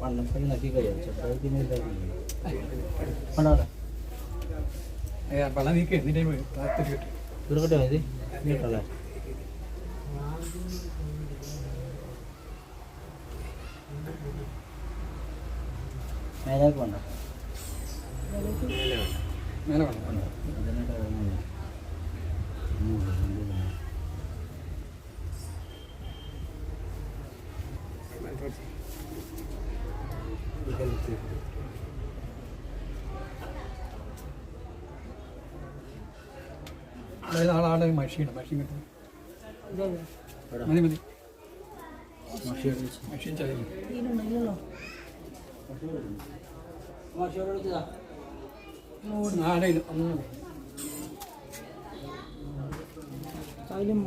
പണ്ടൊക്കെ നക്കി കഴിയാം ചെറുതായിട്ട് വെള്ളം നീക്കി എന്നിട്ട് തീർക്കട്ടെ മതി നീട്ടല്ലേ മേലേക്ക് വേണ്ട മേലെ വേണം ആളാണ് മഷീൻ കിട്ടും മതി മതി മഷീൻ ചതിക്കും ആടയില്ല ഒന്നും അതിലും